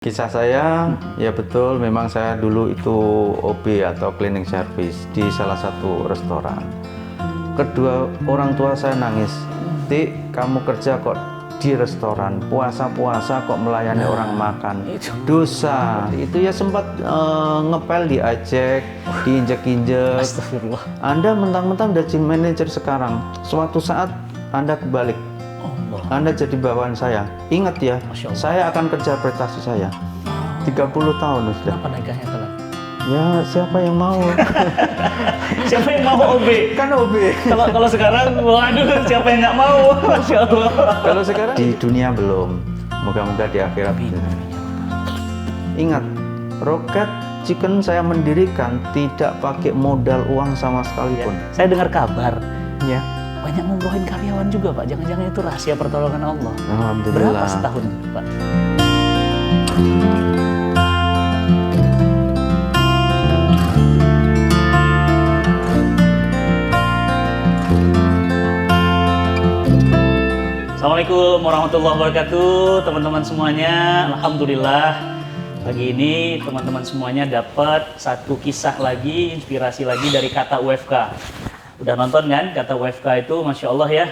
Kisah saya, ya betul, memang saya dulu itu OB atau cleaning service di salah satu restoran. Kedua orang tua saya nangis, "Tik, kamu kerja kok di restoran, puasa-puasa kok melayani orang makan, dosa." Itu ya sempat ngepel, diajak, diinjek-injek. Astagfirullah. Anda mentang-mentang udah jadi manajer sekarang, suatu saat Anda kebalik, Anda jadi bawahan saya. Ingat ya, saya akan kerja prestasi saya. 30 tahun sudah. Kenapa nikahnya telat? Ya, siapa yang mau? Siapa yang mau OB? Kan OB. Kalau sekarang, waduh, siapa yang nggak mau? Masya Allah. Kalau sekarang di dunia belum. Moga-moga di akhirat. Ingat, Rocket Chicken saya mendirikan tidak pakai modal uang sama sekalipun. Saya dengar kabar, Ya. banyak ngumrohin karyawan juga, Pak. Jangan-jangan itu rahasia pertolongan Allah. Alhamdulillah. Berapa setahun, Pak? Assalamualaikum warahmatullahi wabarakatuh, teman-teman semuanya. Alhamdulillah, pagi ini teman-teman semuanya dapat satu kisah lagi, inspirasi lagi dari Kata UFK. Udah nonton kan Kata UFK itu, Masya Allah ya,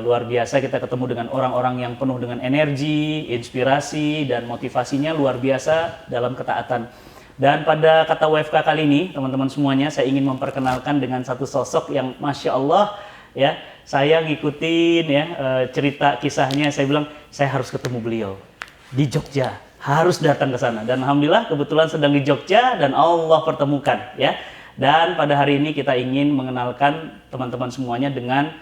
luar biasa. Kita ketemu dengan orang-orang yang penuh dengan energi, inspirasi, dan motivasinya luar biasa dalam ketaatan. Dan pada Kata UFK kali ini, teman-teman semuanya, saya ingin memperkenalkan dengan satu sosok yang Masya Allah ya, saya ngikutin ya cerita kisahnya. Saya bilang, saya harus ketemu beliau di Jogja, harus datang ke sana. Dan Alhamdulillah kebetulan sedang di Jogja dan Allah pertemukan ya. Dan pada hari ini kita ingin mengenalkan teman-teman semuanya dengan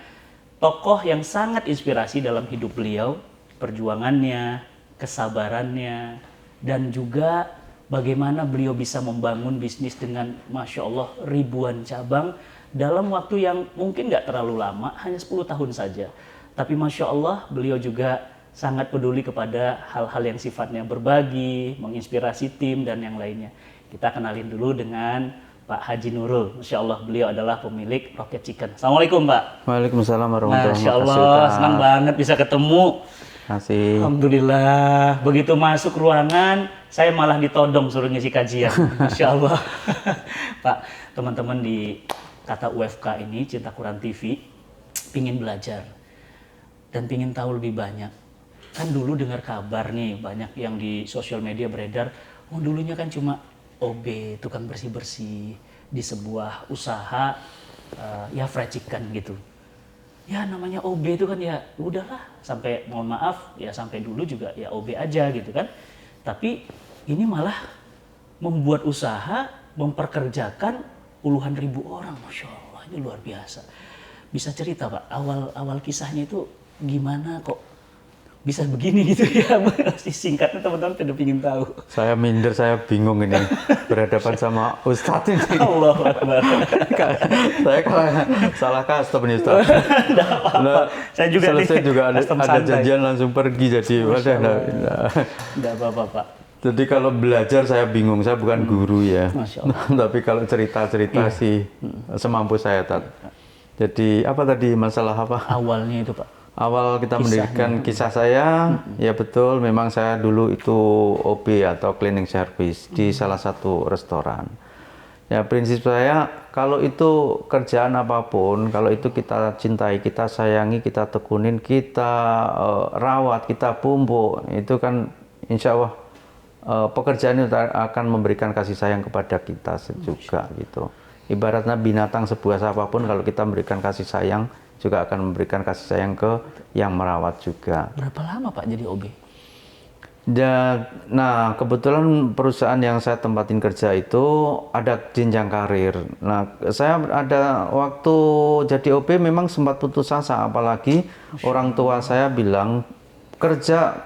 tokoh yang sangat inspirasi dalam hidup beliau, perjuangannya, kesabarannya, dan juga bagaimana beliau bisa membangun bisnis dengan Masya Allah ribuan cabang dalam waktu yang mungkin nggak terlalu lama, hanya 10 tahun saja. Tapi Masya Allah beliau juga sangat peduli kepada hal-hal yang sifatnya berbagi, menginspirasi tim, dan yang lainnya. Kita kenalin dulu dengan Pak Haji Nurul. Masya Allah, beliau adalah pemilik Rocket Chicken. Assalamualaikum, Pak. Waalaikumsalam warahmatullahi Masya wabarakatuh. Allah, senang banget bisa ketemu. Kasih. Alhamdulillah, begitu masuk ruangan, saya malah ditodong suruh ngisi kajian. Masya Allah. Pak, teman-teman di Kata UFK ini, Cinta Quran TV, pingin belajar dan pingin tahu lebih banyak. Kan dulu dengar kabar nih, banyak yang di sosial media beredar, oh dulunya kan cuma OB, tukang bersih-bersih di sebuah usaha ya fried chicken gitu. Ya namanya OB itu kan ya udahlah, sampai mohon maaf ya sampai dulu juga ya OB aja gitu kan. Tapi ini malah membuat usaha, memperkerjakan puluhan ribu orang. Masya Allah, ini luar biasa. Bisa cerita Pak, awal kisahnya itu gimana kok bisa begini gitu ya? Singkatnya teman-teman pada pingin tahu. Saya minder, saya bingung ini berhadapan sama Ustadz ini. Allah Akbar. Saya kalau salah custom nih Ustadz. Nah, Saya juga selesai nih, juga ada custom santai. janjian langsung pergi, jadi wadah. Enggak apa-apa Pak. Jadi kalau belajar saya bingung, saya bukan guru ya. Masya Allah. Tapi kalau cerita-cerita sih semampu saya Tat. Jadi apa tadi, masalah apa? Awalnya itu Pak. Awal kita mendirikan kisah saya, ya betul, memang saya dulu itu OB atau cleaning service di salah satu restoran. Ya prinsip saya, kalau itu kerjaan apapun, kalau itu kita cintai, kita sayangi, kita tekunin, kita rawat, kita pupuk, itu kan insya Allah pekerjaan itu akan memberikan kasih sayang kepada kita juga gitu. Ibaratnya binatang sebuah apapun, kalau kita memberikan kasih sayang, juga akan memberikan kasih sayang ke yang merawat juga. Berapa lama Pak jadi OB? Nah, kebetulan perusahaan yang saya tempatin kerja itu ada jenjang karir. Nah, saya ada waktu jadi OB memang sempat putus asa, apalagi orang tua saya bilang kerja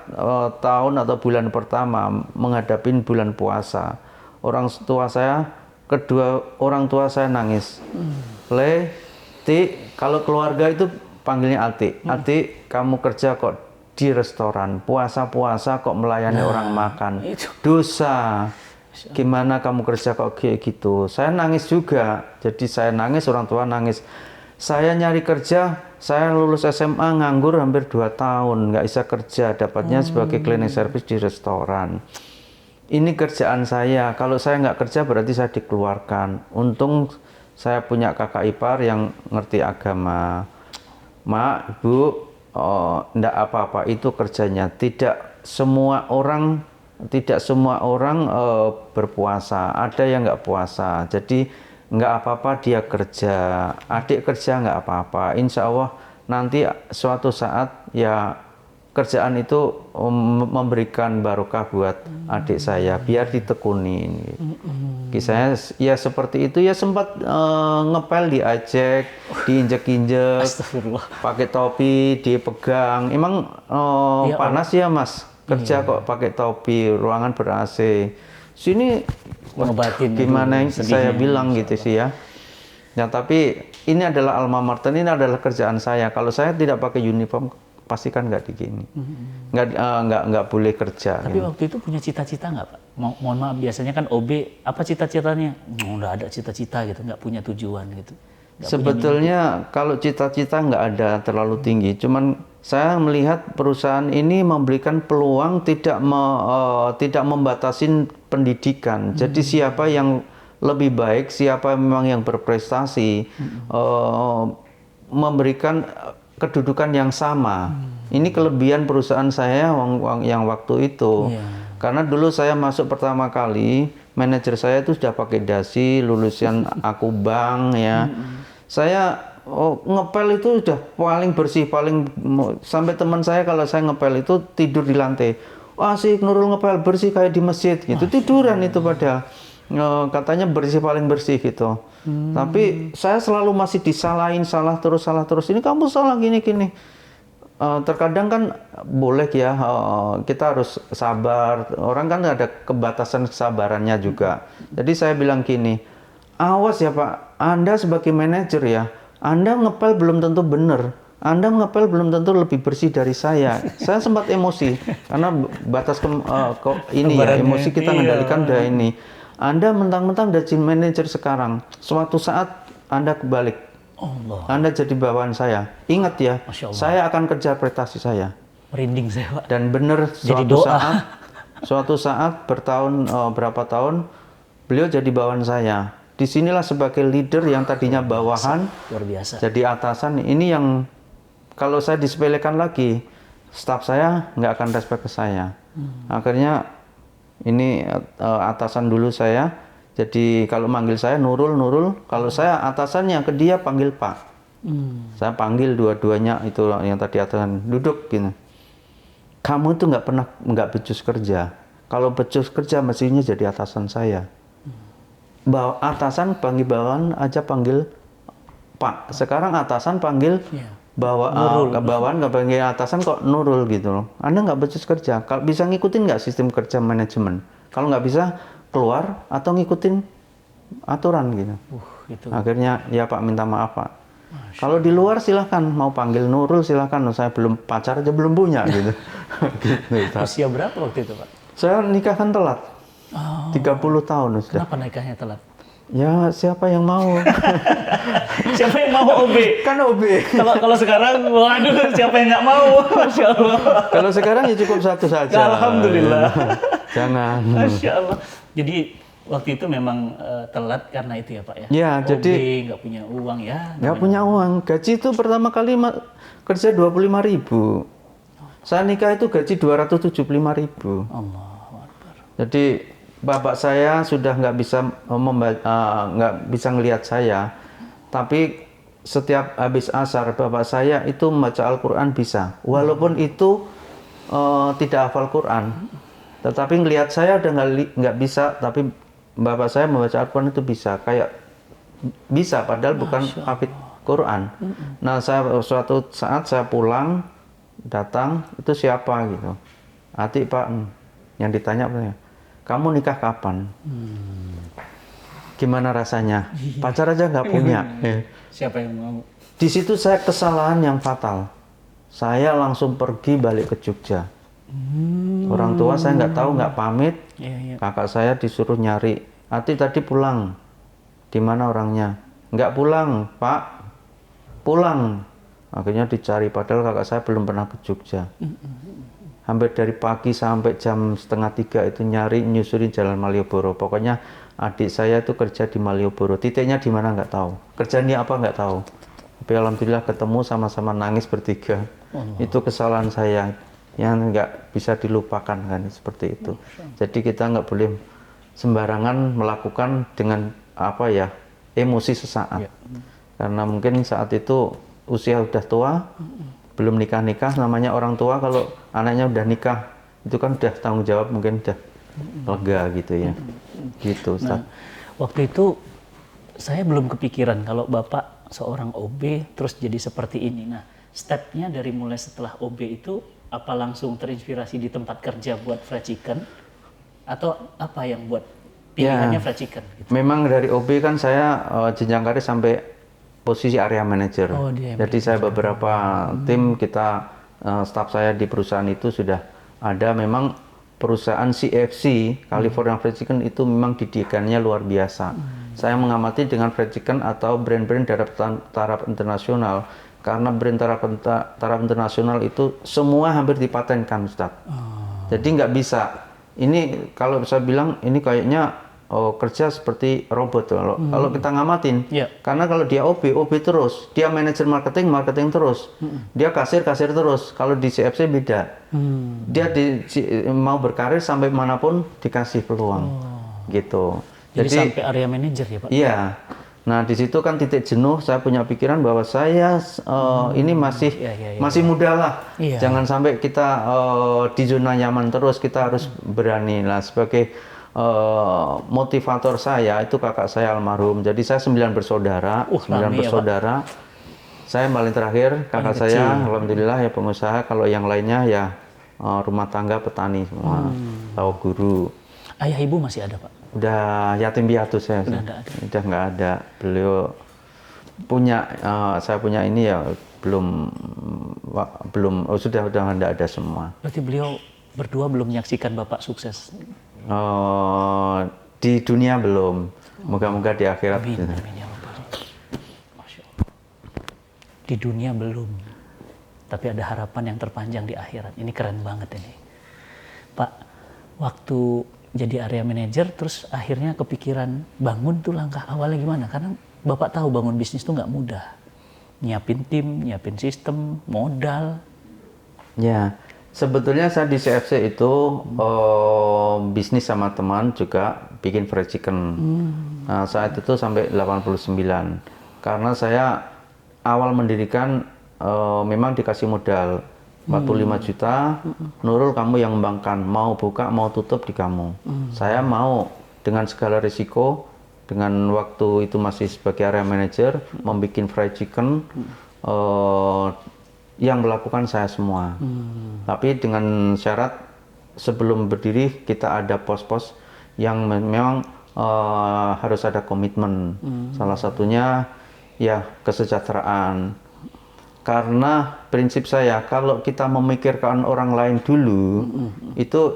tahun atau bulan pertama menghadapin bulan puasa. Kedua orang tua saya nangis. Ti, kalau keluarga itu panggilnya Ati. Ati, kamu kerja kok di restoran, puasa-puasa kok melayani orang makan, dosa. Gimana kamu kerja kok kayak gitu? Saya nangis juga. Jadi saya nangis, orang tua nangis. Saya nyari kerja, saya lulus SMA nganggur hampir 2 tahun, nggak bisa kerja, dapatnya sebagai cleaning service di restoran. ini kerjaan saya. Kalau saya nggak kerja berarti saya dikeluarkan. Untung saya punya kakak ipar yang ngerti agama. Mak, Ibu, enggak apa-apa, itu kerjanya. Tidak semua orang berpuasa, ada yang nggak puasa. Jadi nggak apa-apa dia kerja, adik kerja nggak apa-apa. Insya Allah nanti suatu saat ya kerjaan itu memberikan barokah buat adik saya, biar ditekunin. Kisahnya ya seperti itu, ya sempat ngepel diajak, diinjek-injek, Astagfirullah. pakai topi, dipegang. Emang Ya panas ya Mas, kerja kok pakai topi, ruangan ber-AC. Sini Ngobatin gimana itu saya sedihnya, bilang gitu sih ya. Ya tapi ini adalah alma mater, ini adalah kerjaan saya. Kalau saya tidak pakai uniform, pastikan nggak digini, nggak boleh kerja. Tapi waktu itu punya cita-cita nggak Pak? Mohon maaf, biasanya kan OB, apa cita-citanya? Nggak ada cita-cita gitu, nggak punya tujuan gitu. Sebetulnya kalau cita-cita nggak ada terlalu tinggi, cuman saya melihat perusahaan ini memberikan peluang, tidak membatasi pendidikan. Jadi siapa yang lebih baik, siapa memang yang berprestasi, memberikan kedudukan yang sama. Ini kelebihan perusahaan saya yang waktu itu. Karena dulu saya masuk pertama kali, manajer saya itu sudah pakai dasi, lulusan Akubang ya. Saya ngepel itu sudah paling bersih, sampai teman saya kalau saya ngepel itu tidur di lantai. Wah sih Nurul ngepel bersih kayak di masjid gitu. Tiduran itu padahal. Katanya paling bersih gitu. Tapi saya selalu masih disalahin, salah terus. Ini kamu salah gini. Terkadang kan boleh ya, kita harus sabar. Orang kan ada kebatasan kesabarannya juga. Jadi saya bilang gini, awas ya Pak, Anda sebagai manajer ya, Anda ngepel belum tentu benar. Anda ngepel belum tentu lebih bersih dari saya. Saya sempat emosi karena batas emosi kita mengendalikan dari ini. Anda mentang-mentang jadi manajer sekarang, suatu saat Anda kebalik. Allah. Anda jadi bawahan saya. Ingat ya, saya akan kejar prestasi saya. Merinding saya Pak. Dan benar suatu saat berapa tahun, beliau jadi bawahan saya. Disinilah sebagai leader yang tadinya bawahan, luar biasa. Jadi atasan. Ini yang kalau saya disepelekan lagi, staf saya nggak akan respect ke saya. Akhirnya ini atasan dulu saya, jadi kalau manggil saya Nurul, kalau saya atasannya ke dia panggil Pak. Saya panggil dua-duanya itu yang tadi atasan, duduk gini. Kamu itu nggak becus kerja. Kalau becus kerja mestinya jadi atasan saya. Atasan panggil bawahan aja panggil Pak. Sekarang atasan panggil bawahan nggak panggil atasan kok Nurul gitu loh. Anda nggak becus kerja. Kalau bisa ngikutin nggak sistem kerja manajemen? Kalau nggak bisa keluar atau ngikutin aturan gitu. Gitu. Akhirnya ya Pak minta maaf Pak. Kalau di luar silahkan mau panggil Nurul silahkan. Saya belum pacar aja belum punya gitu. Gitu. Usia berapa waktu itu Pak? Saya nikah kan telat. 30 tahun sudah. Kenapa nikahnya telat? Ya siapa yang mau? Siapa yang mau OB? Kan OB. Kalau sekarang, waduh, siapa yang nggak mau? Masya Allah. Kalau sekarang ya cukup satu saja. Alhamdulillah. Jangan. Masya Allah. Jadi waktu itu memang telat karena itu ya Pak ya? Ya, OB, jadi nggak punya uang ya? Nggak punya uang. Gaji itu pertama kali kerja 25.000. Saya nikah itu gaji 275.000. Allahu Akbar. Jadi bapak saya sudah nggak bisa ngelihat saya, tapi setiap habis asar bapak saya itu membaca Al-Quran bisa, walaupun itu tidak hafal Quran, tetapi ngelihat saya udah nggak bisa, tapi bapak saya membaca Al-Quran itu bisa, kayak bisa padahal bukan hafid Quran. Nah suatu saat saya pulang datang, itu siapa gitu, Atik Pak, yang ditanya kamu nikah kapan? Gimana rasanya? Pacar aja nggak punya. Siapa yang mau? Di situ saya kesalahan yang fatal. Saya langsung pergi balik ke Jogja. Orang tua saya nggak tahu, nggak pamit. Kakak saya disuruh nyari. Ati tadi pulang. Di mana orangnya? Nggak pulang, Pak. Pulang. Akhirnya dicari. Padahal kakak saya belum pernah ke Jogja. hampir dari pagi sampai jam 2:30 itu nyusurin Jalan Malioboro. Pokoknya adik saya itu kerja di Malioboro. Titiknya di mana nggak tahu. Kerjanya apa nggak tahu. Tapi alhamdulillah ketemu, sama-sama nangis bertiga. Itu kesalahan saya yang nggak bisa dilupakan kan, seperti itu. Jadi kita nggak boleh sembarangan melakukan dengan emosi sesaat. Karena mungkin saat itu usia udah tua, belum nikah-nikah. Namanya orang tua kalau anaknya udah nikah, itu kan udah tanggung jawab, mungkin udah lega gitu ya. Gitu, Ustaz. Nah, waktu itu saya belum kepikiran kalau Bapak seorang OB terus jadi seperti ini. Nah, stepnya dari mulai setelah OB itu apa langsung terinspirasi di tempat kerja buat fried chicken? Atau apa yang buat pilihannya fried chicken? Gitu? Memang dari OB kan saya jenjang karir sampai posisi area manager. Jadi saya beberapa tim kita, staf saya di perusahaan itu sudah ada. Memang perusahaan CFC, California Fried Chicken itu memang didikannya luar biasa. Saya mengamati dengan fried chicken atau brand-brand dari taraf internasional. Karena brand taraf internasional itu semua hampir dipatenkan, Ustaz. Jadi nggak bisa. Ini kalau saya bilang ini kayaknya kerja seperti robot. Kalau kita ngamatin, karena kalau dia OB terus, dia manajer marketing terus, dia kasir terus. Kalau di CFC beda, dia mau berkarir sampai manapun dikasih peluang, gitu. Jadi sampai area manajer ya Pak? Iya. Nah di situ kan titik jenuh, saya punya pikiran bahwa saya ini masih muda lah, jangan sampai kita di zona nyaman terus, kita harus berani lah. Sebagai motivator saya itu kakak saya almarhum, jadi saya 9 bersaudara, 9 bersaudara. Saya yang paling terakhir, kakak saya alhamdulillah ya pengusaha, kalau yang lainnya ya rumah tangga, petani semua, tahu guru. Ayah ibu masih ada Pak? Udah yatim piatu saya. Udah nggak ada. Beliau punya, saya punya ini ya belum sudah nggak ada semua. Berarti beliau berdua belum menyaksikan Bapak sukses? Di dunia belum. Moga-moga di akhirat. Amin, amin, ya Rabbal Alamin. Masya Allah. Di dunia belum, tapi ada harapan yang terpanjang di akhirat. Ini keren banget ini, Pak. Waktu jadi area manager, terus akhirnya kepikiran bangun tuh langkah awalnya gimana? Karena Bapak tahu bangun bisnis tuh nggak mudah. Nyiapin tim, nyiapin sistem, modal. Ya, sebetulnya saya di CFC itu bisnis sama teman juga bikin fried chicken. Nah, saat itu sampai 89. Karena saya awal mendirikan memang dikasih modal 45 juta, Nurul kamu yang ngembangkan, mau buka mau tutup di kamu. Saya mau dengan segala risiko, dengan waktu itu masih sebagai area manager, membuat fried chicken, yang melakukan saya semua. Tapi dengan syarat sebelum berdiri kita ada pos-pos yang memang harus ada komitmen. Salah satunya ya kesejahteraan. Karena prinsip saya, kalau kita memikirkan orang lain dulu, itu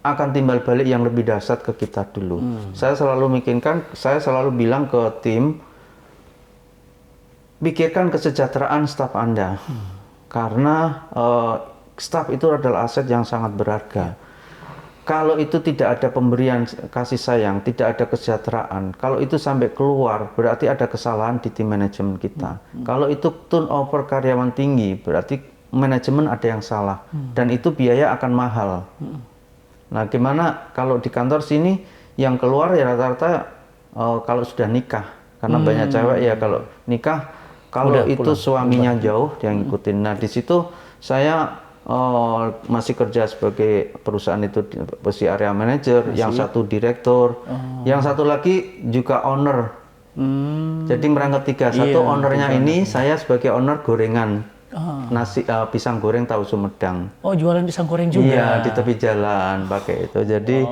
akan timbal balik yang lebih dahsyat ke kita dulu. Saya selalu mikirkan, saya selalu bilang ke tim, pikirkan kesejahteraan staf Anda. Karena staf itu adalah aset yang sangat berharga. Kalau itu tidak ada pemberian kasih sayang, tidak ada kesejahteraan, kalau itu sampai keluar, berarti ada kesalahan di tim manajemen kita. Kalau itu turnover karyawan tinggi, berarti manajemen ada yang salah. Dan itu biaya akan mahal. Nah, gimana kalau di kantor sini, yang keluar ya rata-rata kalau sudah nikah. Karena banyak cewek ya kalau nikah, kalau itu pulang, suaminya jauh, dia ngikutin. Nah, di situ saya masih kerja sebagai perusahaan itu posisi area manager, yang satu direktur, yang satu lagi juga owner. Jadi merangkap tiga. Satu ownernya ini saya sebagai owner gorengan, nasi pisang goreng tahu Sumedang. Oh, jualan pisang goreng juga? Iya, di tepi jalan pakai itu. Jadi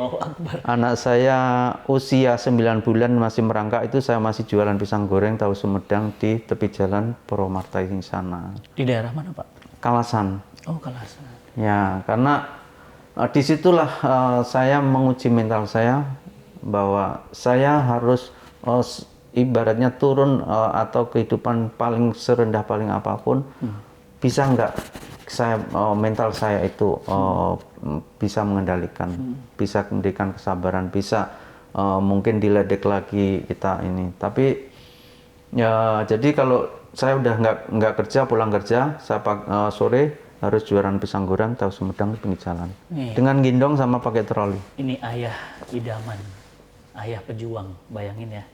anak saya usia 9 bulan masih merangkak itu, saya masih jualan pisang goreng tahu Sumedang di tepi jalan Purwomarta di sana. Di daerah mana Pak? Kalasan. Oh, Kalasan. Ya, karena disitulah saya menguji mental saya bahwa saya harus ibaratnya turun atau kehidupan paling serendah paling apapun, bisa nggak saya mental saya itu bisa mengendalikan, bisa memberikan kesabaran, bisa mungkin diledek lagi kita ini. Tapi ya jadi kalau saya udah nggak kerja, pulang kerja, saya sore harus jualan pisang goreng tahu Sumedang di pinggir jalan. Iya. Dengan gendong sama pakai troli. Ini ayah idaman, ayah pejuang. Bayangin ya,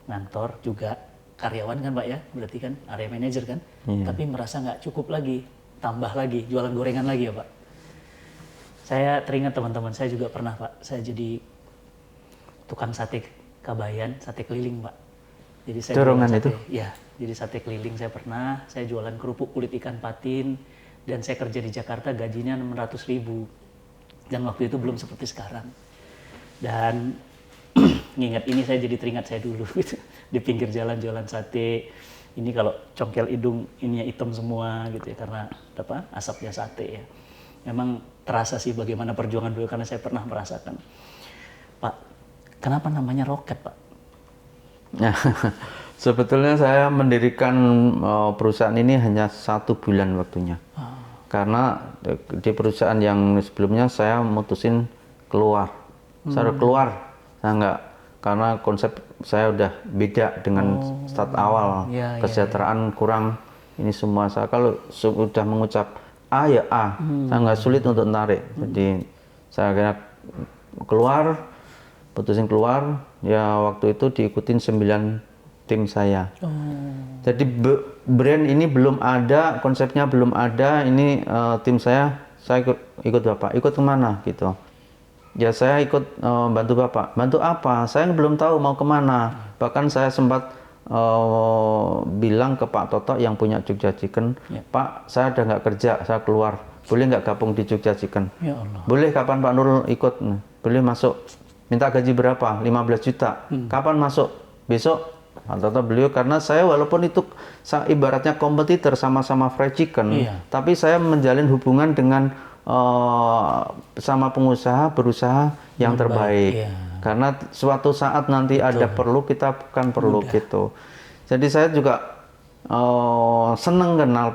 ngantor juga karyawan kan Pak ya, berarti kan area manajer kan. Iya. Tapi merasa nggak cukup lagi, tambah lagi, jualan gorengan lagi ya Pak. Saya teringat teman-teman saya juga pernah Pak, saya jadi tukang sate Kabayan, sate keliling Pak. Jadi saya Dorongan jualan itu? sate, ya, jadi sate keliling saya pernah, saya jualan kerupuk kulit ikan patin, dan saya kerja di Jakarta gajinya 600.000. Dan waktu itu belum seperti sekarang. Dan nginget ini saya jadi teringat saya dulu gitu. Di pinggir jalan jualan sate. Ini kalau congkel hidung ininya hitam semua gitu ya, karena apa? Asapnya sate ya. Memang terasa sih bagaimana perjuangan dulu, karena saya pernah merasakan. Pak, kenapa namanya Roket Pak? Ya, sebetulnya saya mendirikan perusahaan ini hanya 1 bulan waktunya. Karena di perusahaan yang sebelumnya saya mutusin keluar. Saya udah keluar, saya enggak. Karena konsep saya udah beda dengan start awal. Ya, Kesejahteraan kurang, ini semua. Saya kalau sudah mengucap A ya A, saya nggak sulit untuk tarik. Jadi saya kira keluar, putusin keluar, ya waktu itu diikutin 9 tim saya. Jadi brand ini belum ada, konsepnya belum ada. Ini tim saya ikut Bapak. Ikut kemana gitu? Ya saya ikut bantu Bapak. Bantu apa? Saya belum tahu mau kemana. Bahkan saya sempat bilang ke Pak Toto yang punya Jogja Chicken, Pak, saya udah nggak kerja, saya keluar. Boleh nggak gabung di Jogja Chicken? Ya Allah. Boleh. Kapan Pak Nurul ikut? Boleh masuk. Minta gaji berapa? 15 juta. Kapan masuk? Besok. Atau beliau, karena saya walaupun itu ibaratnya kompetitor sama-sama fried chicken, tapi saya menjalin hubungan dengan sama pengusaha berusaha yang terbaik. Karena suatu saat nanti ada perlu, kita bukan perlu gitu. Jadi saya juga seneng kenal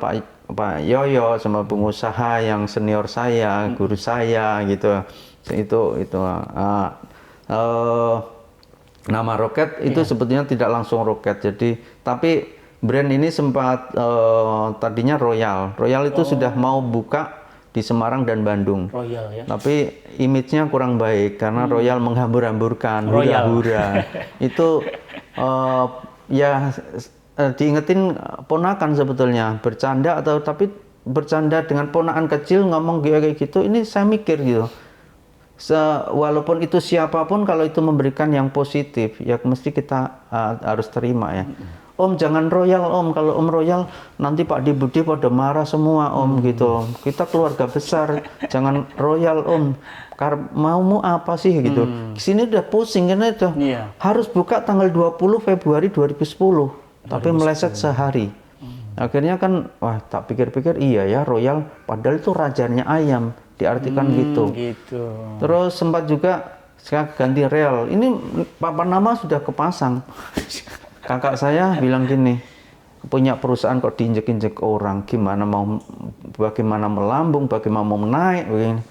Pak Yoyo sama pengusaha yang senior saya, guru saya gitu. Nama Roket itu sebetulnya tidak langsung Roket, jadi tapi brand ini sempat tadinya Royal itu sudah mau buka di Semarang dan Bandung. Royal ya. Tapi image-nya kurang baik karena Royal menghambur-hamburkan, hura-hura. Itu ya diingetin ponakan sebetulnya, bercanda tapi bercanda dengan ponakan kecil ngomong kayak gitu, ini saya mikir gitu. Walaupun itu siapapun, kalau itu memberikan yang positif, ya mesti kita harus terima ya. Om jangan Royal Om, kalau Om Royal nanti Pak Budi pada marah semua Om gitu. Kita keluarga besar, jangan Royal Om. Maumu apa sih gitu. Sini udah pusing karena itu harus buka tanggal 20 Februari 2010, tapi meleset sehari. Akhirnya kan, wah tak pikir-pikir iya ya Royal, padahal itu rajanya ayam. Diartikan gitu. Terus sempat juga saya ganti rel. Ini papan nama sudah kepasang. Kakak saya bilang gini, punya perusahaan kok diinjek-injek orang, bagaimana melambung, bagaimana mau naik, begini.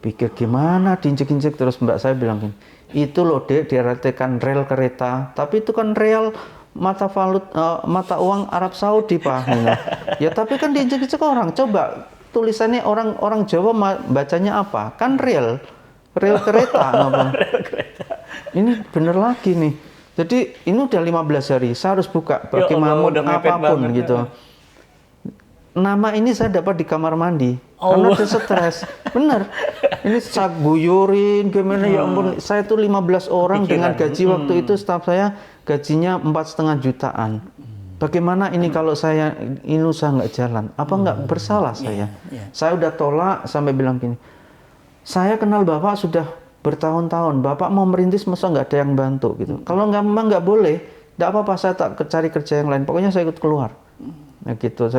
Pikir gimana diinjek-injek, terus mbak saya bilang gini, itu loh Dek, diartikan rel kereta, tapi itu kan rel mata uang Arab Saudi Pak. Ya tapi kan diinjek-injek orang, coba tulisannya orang Jawa bacanya apa? Kan rel kereta. Rel kereta. Ini bener lagi nih. Jadi ini udah 15 hari, saya harus buka bagaimana apapun gitu. Nama ini saya dapat di kamar mandi karena udah stres. Bener. Ini saya guyurin gimana ya ampun. Saya tuh 15 orang dengan gaji waktu itu staf saya gajinya 4,5 jutaan. Bagaimana ini kalau saya ini usaha nggak jalan? Apa nggak bersalah saya? Saya udah tolak sampai bilang gini, saya kenal Bapak sudah bertahun-tahun, Bapak mau merintis masa nggak ada yang bantu gitu. Kalau memang nggak boleh, nggak apa-apa, saya tak cari kerja yang lain. Pokoknya saya ikut keluar. Nah gitu.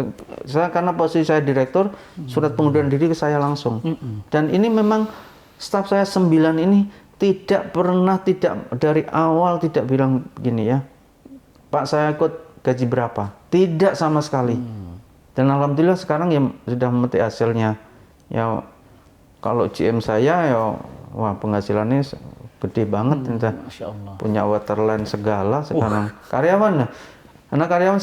Saya karena posisi saya direktur, surat pengunduran diri ke saya langsung. Dan ini memang staf saya 9 ini tidak dari awal tidak bilang gini ya, Pak saya ikut gaji berapa? Tidak sama sekali. Dan alhamdulillah sekarang ya sudah memetik hasilnya. Ya kalau GM saya ya wah penghasilannya gede banget, entah Masya Allah. punya waterline segala sekarang. Karyawan, anak karyawan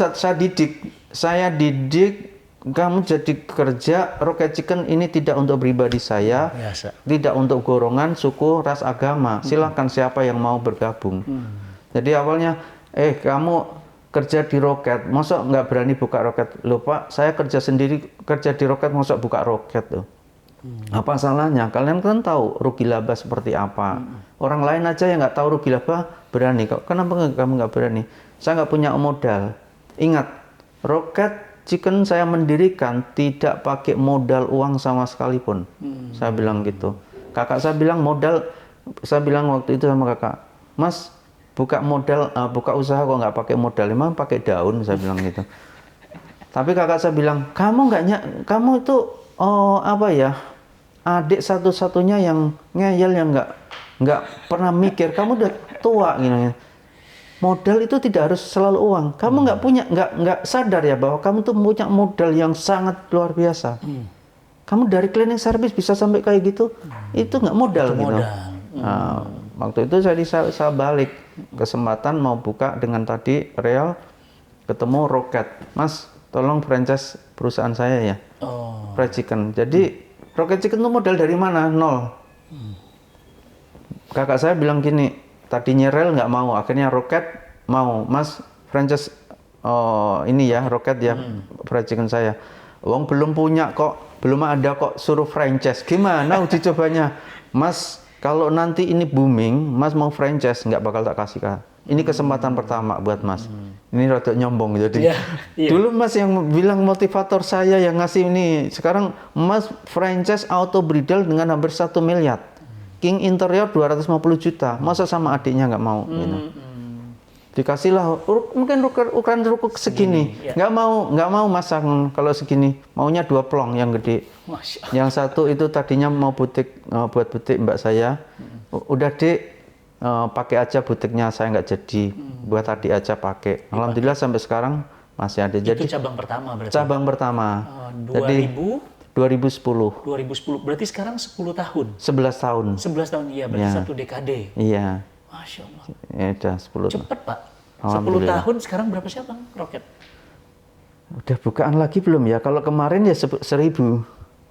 saya didik kamu jadi kerja Rocket Chicken ini tidak untuk pribadi saya, Biasa. tidak untuk golongan, suku, ras, agama. Silahkan siapa yang mau bergabung. Jadi awalnya, kamu kerja di Rocket, masa nggak berani buka Rocket? Loh Pak, saya kerja sendiri, kerja di Rocket, masa buka Rocket loh? Apa salahnya? Kalian kan tahu rugi laba seperti apa. Orang lain aja yang nggak tahu rugi laba berani. Kenapa kamu nggak berani? Saya nggak punya modal. Ingat, Rocket Chicken saya mendirikan tidak pakai modal uang sama sekalipun. Saya bilang gitu. Kakak saya bilang modal, saya bilang waktu itu sama kakak, Mas, buka usaha kok nggak pakai modal, emang pakai daun, saya bilang gitu. Tapi kakak saya bilang, kamu itu apa ya, adik satu-satunya yang ngeyel, yang nggak pernah mikir, kamu udah tua gitu. Modal itu tidak harus selalu uang. Kamu nggak sadar ya bahwa kamu tuh punya modal yang sangat luar biasa. Kamu dari cleaning service bisa sampai kayak gitu, itu nggak modal gitu. Nah, waktu itu saya balik kesempatan mau buka dengan tadi Real, ketemu Rocket, Mas tolong franchise perusahaan saya ya, Fried Chicken. Jadi Rocket Chicken itu modal dari mana? Nol. Kakak saya bilang gini, tadinya Real nggak mau, akhirnya Rocket mau, Mas franchise ini ya Rocket ya, Fried Chicken saya. Wong belum punya kok, belum ada kok, suruh franchise. Gimana uji cobanya? Mas, kalau nanti ini booming, Mas mau franchise, nggak bakal tak kasih Kak. Ini kesempatan pertama buat Mas. Ini rada nyombong jadi. Dulu Mas yang bilang motivator saya yang ngasih ini. Sekarang Mas franchise Auto Bridal dengan hampir 1 miliar. King Interior 250 juta. Masa sama adiknya nggak mau gitu. Dikasihlah mungkin ukuran ruko segini. Nggak mau masang kalau segini. Maunya 2 plong yang gede. Yang satu itu tadinya mau butik, buat butik mbak saya. Udah Dek, pakai aja butiknya, saya nggak jadi. Buat adik aja pakai. Alhamdulillah sampai sekarang masih ada. Jadi itu cabang pertama berarti? Cabang pertama. Jadi 2010. 2010. Berarti sekarang 10 tahun? 11 tahun. 11 tahun, iya. Berarti 1 dekade. Iya. Masya Allah. Ya udah 10 tahun. Cepet Pak. 10 tahun sekarang berapa cabang Rocket? Udah bukaan lagi belum ya? Kalau kemarin ya 1.000.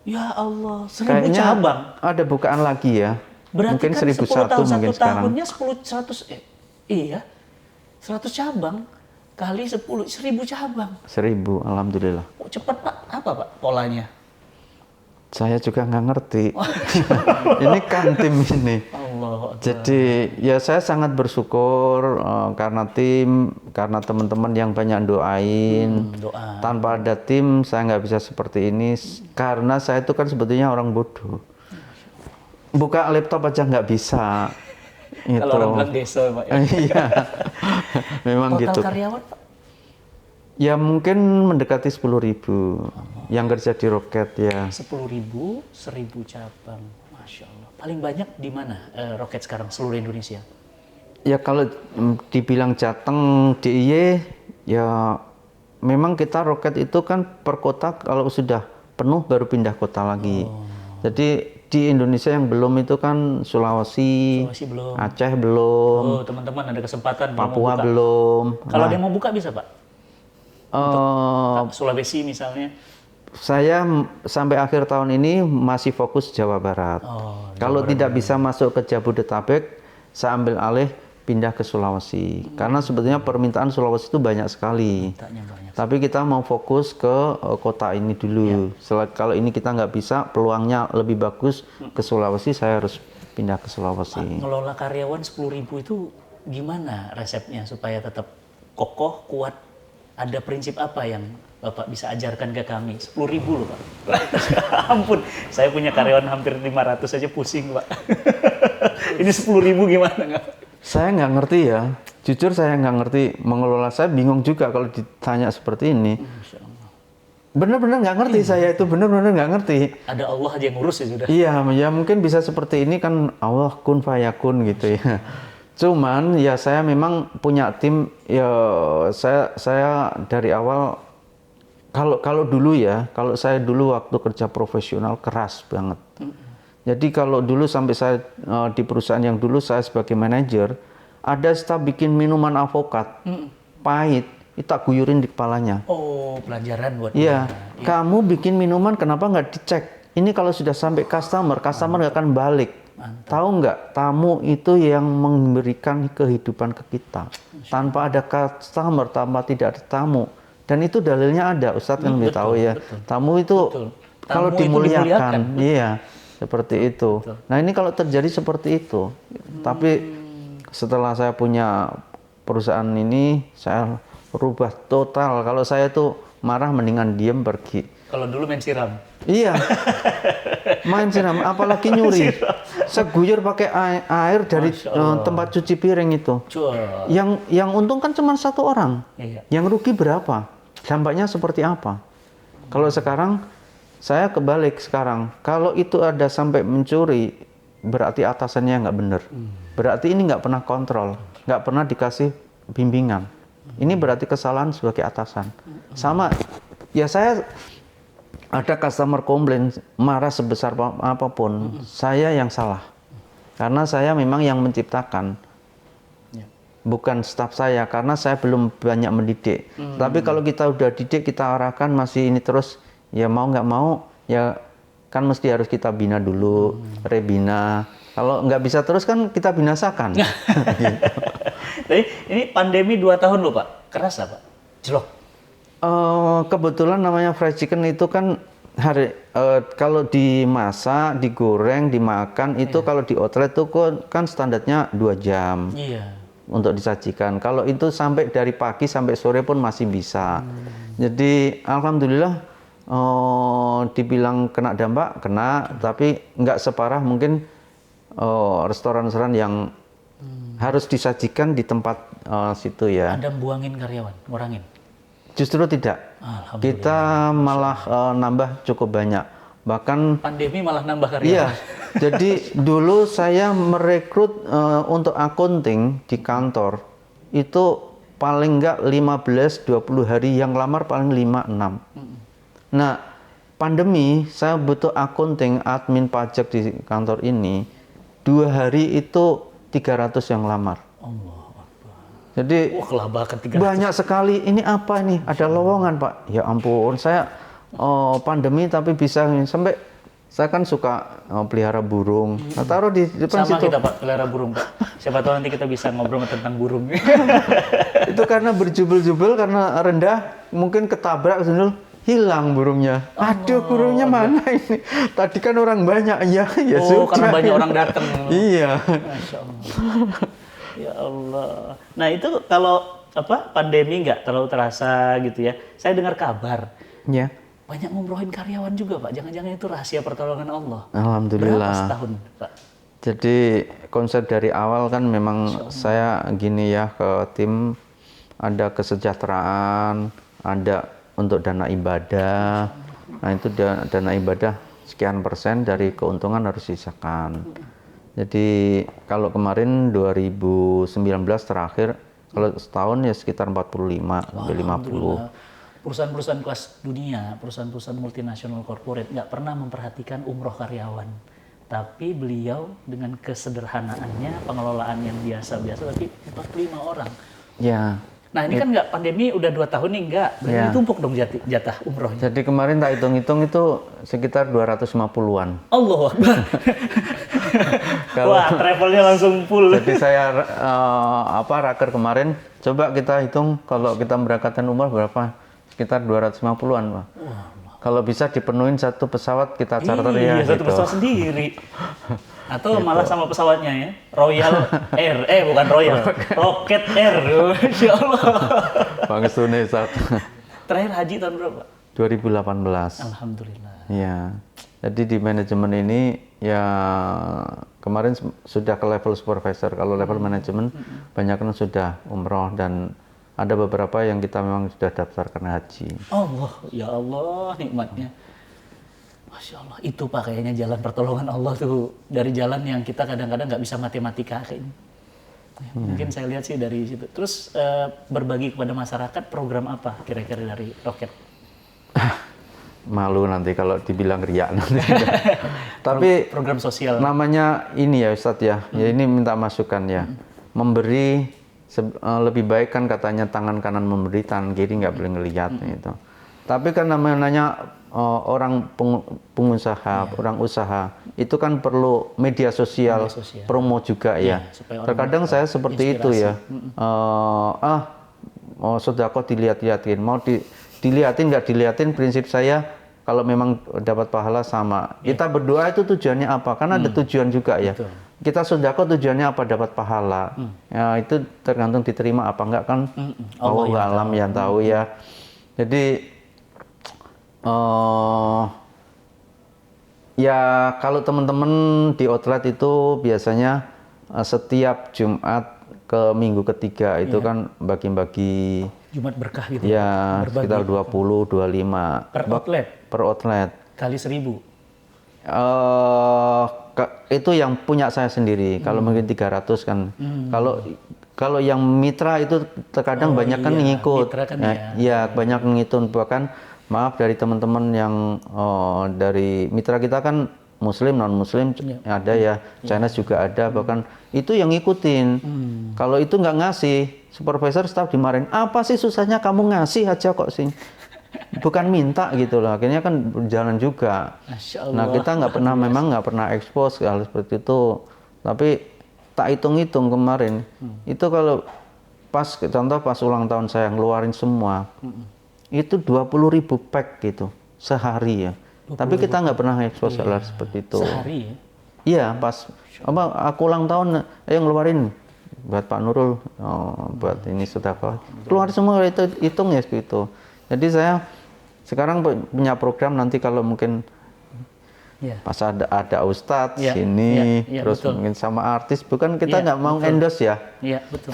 Ya Allah, 1.000 Kayaknya cabang. ada bukaan lagi ya. Berarti mungkin kan 1.001 tahun, mungkin satu sekarang. tahunnya 100 iya. 100 cabang kali 10, 1.000 cabang. 1.000, alhamdulillah. Oh, cepet Pak. Apa Pak polanya? Saya juga nggak ngerti. Ini kan tim ini. Allah. Jadi ya saya sangat bersyukur karena tim, karena teman-teman yang banyak doain. Doa. Tanpa ada tim saya nggak bisa seperti ini. Karena saya itu kan sebetulnya orang bodoh. Buka laptop aja nggak bisa. Kalau orang bilang desa Pak. Ya? Iya. Memang Total gitu. karyawan Pak? Ya mungkin mendekati 10.000 yang kerja di Rocket ya. 10.000, 1.000 cabang. Masya Allah. Paling banyak di mana Rocket sekarang seluruh Indonesia? Ya kalau dibilang Jateng, DIY, ya memang kita Rocket itu kan per kota kalau sudah penuh baru pindah kota lagi. Jadi di Indonesia yang belum itu kan Sulawesi belum. Aceh belum. Oh teman-teman ada kesempatan. Papua belum. Kalau ada yang mau buka bisa Pak? Untuk Sulawesi misalnya? Saya sampai akhir tahun ini masih fokus Jawa Barat. Kalau tidak bisa masuk ke Jabodetabek, saya ambil alih pindah ke Sulawesi. Karena sebetulnya permintaan Sulawesi itu banyak sekali. Tapi kita mau fokus ke kota ini dulu. Kalau ini kita nggak bisa, peluangnya lebih bagus ke Sulawesi, saya harus pindah ke Sulawesi. Pak, ngelola karyawan 10.000 itu gimana resepnya supaya tetap kokoh, kuat? Ada prinsip apa yang Bapak bisa ajarkan ke kami? 10.000 loh Pak. Ampun, saya punya karyawan hampir 500 aja pusing Pak. Ini 10.000 gimana nggak? Saya nggak ngerti ya. Jujur saya nggak ngerti mengelola. Saya bingung juga kalau ditanya seperti ini. Bener-bener nggak ngerti saya itu. Bener-bener nggak ngerti. Ada Allah aja yang ngurus ya sudah. Iya, ya mungkin bisa seperti ini kan Allah kun fayakun gitu ya. Cuman ya saya memang punya tim ya saya dari awal Kalau dulu ya, kalau saya dulu waktu kerja profesional keras banget. Jadi kalau dulu sampai saya di perusahaan yang dulu saya sebagai manajer, ada staf bikin minuman avokat, pahit, itu tak guyurin di kepalanya. Oh, pelajaran buat Iya, dia. kamu bikin minuman kenapa nggak dicek? Ini kalau sudah sampai customer nggak akan balik. Tahu nggak, tamu itu yang memberikan kehidupan ke kita. Tanpa ada customer, tanpa tidak ada tamu. Dan itu dalilnya ada, Ustadz kan tahu ya. Tamu itu kalau Tamu itu dimuliakan, iya, seperti itu. Nah ini kalau terjadi seperti itu, tapi setelah saya punya perusahaan ini, saya berubah total. Kalau saya tuh marah mendingan diem pergi. Kalau dulu main siram. Iya, main siram, apalagi nyuri. Seguyur pakai air dari tempat cuci piring itu. Cua. Yang untung kan cuma satu orang. Iya. Yang rugi berapa? Dampaknya seperti apa? Kalau sekarang saya kebalik sekarang. Kalau itu ada sampai mencuri, berarti atasannya nggak benar. Berarti ini nggak pernah kontrol, nggak pernah dikasih bimbingan. Ini berarti kesalahan sebagai atasan. Sama, ya saya ada customer komplain marah sebesar apapun, saya yang salah. Karena saya memang yang menciptakan, bukan staf saya, karena saya belum banyak mendidik. Tapi kalau kita udah didik, kita arahkan masih ini terus, ya mau nggak mau, ya kan mesti harus kita bina dulu, rebina. Kalau nggak bisa terus kan kita binasakan. Gitu. Jadi ini pandemi 2 tahun loh Pak, kerasa Pak? Jelok. Kebetulan namanya fried chicken itu kan kalau dimasak, digoreng, dimakan itu kalau di outlet itu kan standarnya 2 jam. Iya. Untuk disajikan. Kalau itu sampai dari pagi sampai sore pun masih bisa. Jadi alhamdulillah dibilang kena dampak, kena, tapi nggak separah mungkin restoran-restoran yang harus disajikan di tempat situ ya. Ada buangin karyawan, ngurangin? Justru tidak. Kita malah nambah cukup banyak. Bahkan pandemi malah nambah karyawan. Iya. Jadi dulu saya merekrut untuk accounting di kantor itu paling enggak 15-20 hari, yang lamar paling 5-6. Nah, pandemi saya butuh accounting, admin pajak di kantor ini 2 hari itu 300 yang lamar. Jadi kelabakan 300. banyak sekali. Ini apa ini? Ada lowongan Pak. Ya ampun, saya pandemi tapi bisa sampai saya kan suka pelihara burung. Nah, taruh di depan Sama situ. kita Pak, pelihara burung Pak. Siapa tahu nanti kita bisa ngobrol tentang burung. Itu karena berjubel-jubel, karena rendah, mungkin ketabrak sendul, hilang burungnya. Aduh, burungnya mana ini? Tadi kan orang banyak ya. Ya oh, sudah. karena banyak orang datang. Iya. Masya Allah. Ya Allah. Nah itu kalau pandemi nggak terlalu terasa gitu ya. Saya dengar kabar. Ya. Banyak ngumrohin karyawan juga Pak. Jangan-jangan itu rahasia pertolongan Allah. Alhamdulillah. Berapa setahun Pak? Jadi konsep dari awal kan memang saya gini ya ke tim, ada kesejahteraan, ada untuk dana ibadah. Nah itu dana ibadah sekian persen dari keuntungan harus disisakan. Jadi kalau kemarin 2019 terakhir, kalau setahun ya sekitar 45 sampai 50. Perusahaan-perusahaan kelas dunia, perusahaan-perusahaan multinasional corporate nggak pernah memperhatikan umroh karyawan. Tapi beliau dengan kesederhanaannya, pengelolaan yang biasa-biasa, tapi 45 orang. Ya. Nah ini kan nggak pandemi udah 2 tahun nih nggak, berarti tumpuk dong jatah umrohnya. Jadi kemarin tak hitung-hitung itu sekitar 250-an. Allahu Akbar. Wah, travelnya langsung full. Jadi saya raker kemarin, coba kita hitung kalau kita memberangkatkan umroh berapa? Sekitar 250-an, Pak. Kalau bisa dipenuhin satu pesawat kita charter ya. Iya, satu gitu. pesawat sendiri. Atau malah sama pesawatnya ya, Royal Air, bukan Royal, Rocket Air. Masya Allah. Bang Sune satu. Terakhir haji tahun berapa? 2018. Alhamdulillah. Iya. Jadi di manajemen ini ya kemarin sudah ke level supervisor. Kalau level manajemen banyak kan sudah umroh, dan ada beberapa yang kita memang sudah daftarkan haji. Allah, ya Allah, nikmatnya. Masya Allah, itu Pak kayaknya jalan pertolongan Allah tuh, dari jalan yang kita kadang-kadang nggak bisa matematika kayak ini. Mungkin saya lihat sih dari situ. Terus berbagi kepada masyarakat, program apa kira-kira dari Rocket? Malu nanti kalau dibilang riak nanti. Tapi Program sosial. namanya ini ya Ustadz ya, ya ini minta masukan ya. Memberi lebih baik kan katanya tangan kanan memberi, tangan kiri nggak boleh ngelihat gitu. Tapi kan namanya orang pengusaha, orang usaha itu kan perlu media sosial, promo juga ya. supaya orang Terkadang saya seperti itu ya. Sedekah dilihat-lihatin, mau dilihatin nggak dilihatin, prinsip saya kalau memang dapat pahala sama. Kita berdoa itu tujuannya apa? Karena ada tujuan juga ya. Betul. Kita sedekah tujuannya apa? Dapat pahala. Ya, itu tergantung diterima apa enggak kan. Allah alam yang tahu ya. Jadi ya kalau teman-teman di outlet itu biasanya setiap Jumat ke minggu ketiga itu kan bagi-bagi Jumat berkah gitu. ya Berbagi. sekitar 20 25 Per outlet per outlet. kali 1.000. Itu yang punya saya sendiri. Kalau mungkin 300 kan. Kalau yang mitra itu terkadang banyak kan ngikut. Mitra kan ya banyak ngikut, bahkan maaf dari teman-teman yang dari mitra kita kan Muslim, non Muslim ada ya, Chinese juga ada, bahkan itu yang ngikutin. Kalau itu nggak ngasih, supervisor staff dimarahin. Apa sih susahnya kamu ngasih aja kok sih? Bukan minta gitu loh. Akhirnya kan berjalan juga. Masya Allah. Nah kita memang nggak pernah expose hal seperti itu. Tapi tak hitung-hitung kemarin itu kalau contoh pas ulang tahun saya ngeluarin semua itu 20.000 pack gitu sehari ya. Tapi kita nggak pernah expose hal seperti itu. Sehari ya? Iya, pas aku ulang tahun, ayo ngeluarin buat Pak Nurul, buat ini sedekah. Keluar semua itu, hitung ya seperti itu. Jadi saya sekarang punya program nanti kalau mungkin pas ada Ustadz sini, terus betul. mungkin sama artis, bukan kita nggak mau endorse ya. Iya, betul.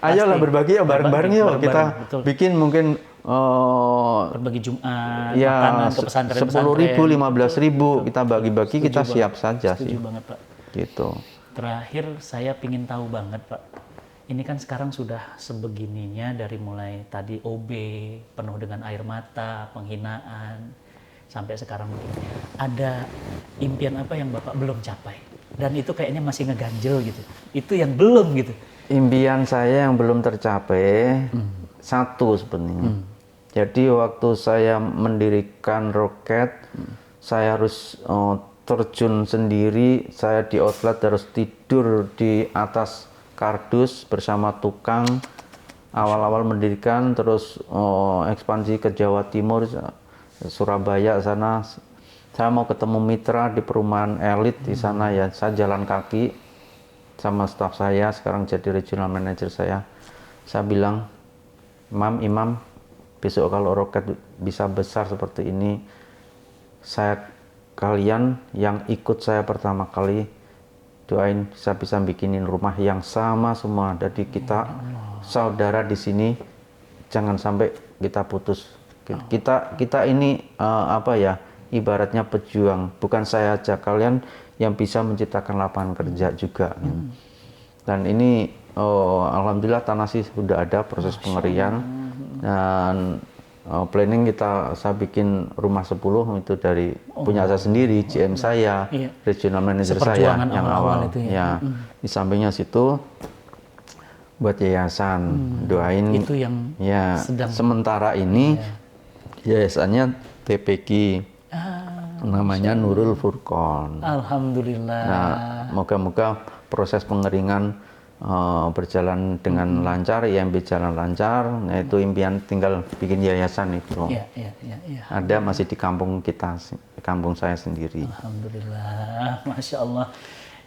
Ayolah berbagi ya bareng-bareng yuk, kita bikin mungkin berbagi Jumat, ya makanan ke pesantren, 10.000, 15.000 kita bagi-bagi, kita siap saja sih. Setuju banget Pak. Gitu. Terakhir saya pingin tahu banget Pak. Ini kan sekarang sudah sebegininya dari mulai tadi OB penuh dengan air mata, penghinaan, sampai sekarang begini. Ada impian apa yang Bapak belum capai? Dan itu kayaknya masih ngeganjel gitu. Itu yang belum gitu. Impian saya yang belum tercapai satu sebenarnya. Jadi waktu saya mendirikan Roket, saya harus terjun sendiri. Saya di outlet harus tidur di atas kardus bersama tukang. Awal-awal mendirikan, terus ekspansi ke Jawa Timur, Surabaya sana. Saya mau ketemu mitra di perumahan elit di sana ya. Saya jalan kaki sama staf saya, sekarang jadi regional manager saya. Saya bilang, Imam, besok kalau Roket bisa besar seperti ini, kalian yang ikut saya pertama kali, doain saya bisa bikinin rumah yang sama semua. Jadi kita saudara di sini, jangan sampai kita putus. Kita ini ibaratnya pejuang, bukan saya aja, kalian yang bisa menciptakan lapangan kerja juga. Dan ini alhamdulillah Tanasi sudah ada proses pengerian, dan planning saya bikin rumah 10 itu dari punya saya sendiri, GM saya, regional manager saya yang awal itu ya. Di sampingnya situ buat yayasan. Doain itu yang sedang sementara ini yayasannya TPQ, namanya Nurul Furqon. Alhamdulillah. Nah, moga-moga proses pengeringan berjalan dengan lancar, IMB jalan lancar. Nah, itu impian, tinggal bikin yayasan itu. Ada masih di kampung kita, kampung saya sendiri. Alhamdulillah, Masya Allah.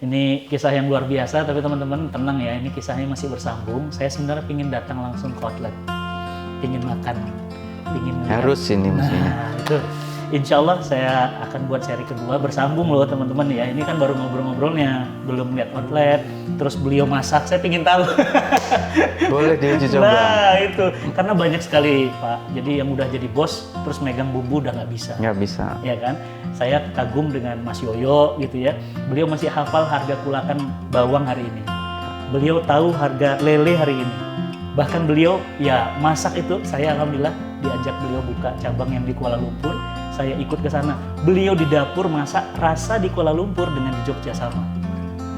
Ini kisah yang luar biasa, tapi teman-teman tenang ya, ini kisahnya masih bersambung. Saya sebenarnya ingin datang langsung ke outlet, ingin makan, ingin harus ini mestinya. Itu. Insya Allah saya akan buat seri kedua, bersambung loh teman-teman ya. Ini kan baru ngobrol-ngobrolnya, belum lihat outlet, terus beliau masak, saya ingin tahu. Boleh diuji coba. Nah itu, karena banyak sekali Pak. Jadi yang udah jadi bos, terus megang bumbu udah nggak bisa. Nggak bisa. Ya kan? Saya kagum dengan Mas Yoyo gitu ya. Beliau masih hafal harga kulakan bawang hari ini. Beliau tahu harga lele hari ini. Bahkan beliau ya masak itu, saya alhamdulillah diajak beliau buka cabang yang di Kuala Lumpur, saya ikut ke sana. Beliau di dapur masak, rasa di Kuala Lumpur dengan di Jogja sama.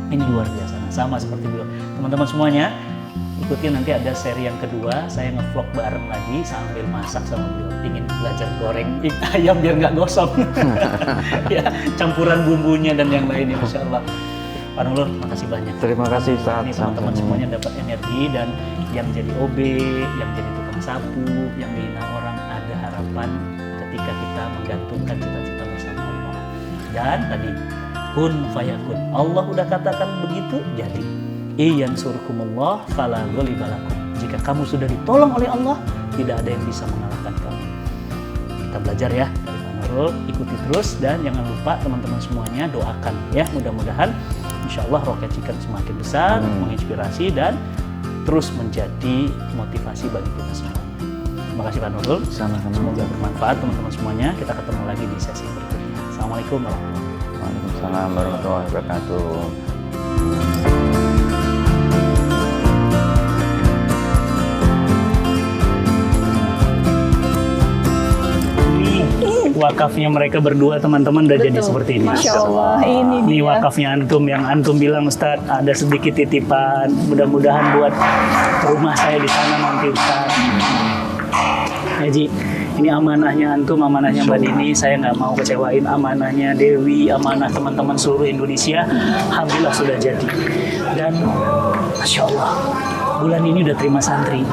Ini luar biasa, sama seperti beliau. Teman-teman semuanya, ikutin nanti ada seri yang kedua, saya ngevlog bareng lagi sambil masak sama beliau. Ingin belajar goreng ayam biar nggak gosong. Ya, campuran bumbunya dan yang lainnya, Masya Allah. Pak Nurul, makasih banyak. Terima kasih Ustaz. Ini teman-teman semuanya dapat energi, dan yang jadi OB, yang jadi tukang sapu, yang dihina orang, ada harapan ketika kita menggantungkan cita-cita bersama Allah. Dan tadi, kun fayakun. Allah udah katakan begitu, jadi. Iyan surkumullah fala ghalibalakum. Jika kamu sudah ditolong oleh Allah, tidak ada yang bisa mengalahkan kamu. Kita belajar ya dari Pak Nurul, ikuti terus, dan jangan lupa teman-teman semuanya doakan ya, mudah-mudahan insya Allah Rocket Chicken semakin besar, menginspirasi dan terus menjadi motivasi bagi kita semua. Terima kasih Pak Nurul. Sama-sama. Semoga bermanfaat teman-teman semuanya. Kita ketemu lagi di sesi berikutnya. Assalamualaikum warahmatullahi wabarakatuh. Waalaikumsalam warahmatullahi wabarakatuh. Wakafnya mereka berdua teman-teman udah jadi seperti ini. Masya Allah, ini Ini dia. wakafnya antum, yang antum bilang Ustadz ada sedikit titipan, mudah-mudahan buat rumah saya di sana nanti Ustadz. Haji, ini amanahnya antum, amanahnya Mbak Dini, saya nggak mau kecewain, amanahnya Dewi, amanah teman-teman seluruh Indonesia. Alhamdulillah sudah jadi. Dan Masya Allah, bulan ini udah terima santri.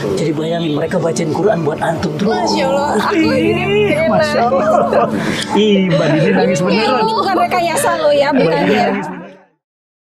Jadi bayangin mereka bacain Quran buat antum terus. Masya Allah, aku ini Masya Allah. Ih, Mbak Dini nangis beneran. Ini bukan rekayasa lo ya, Mbak bukan Dini ya. nangis beneran.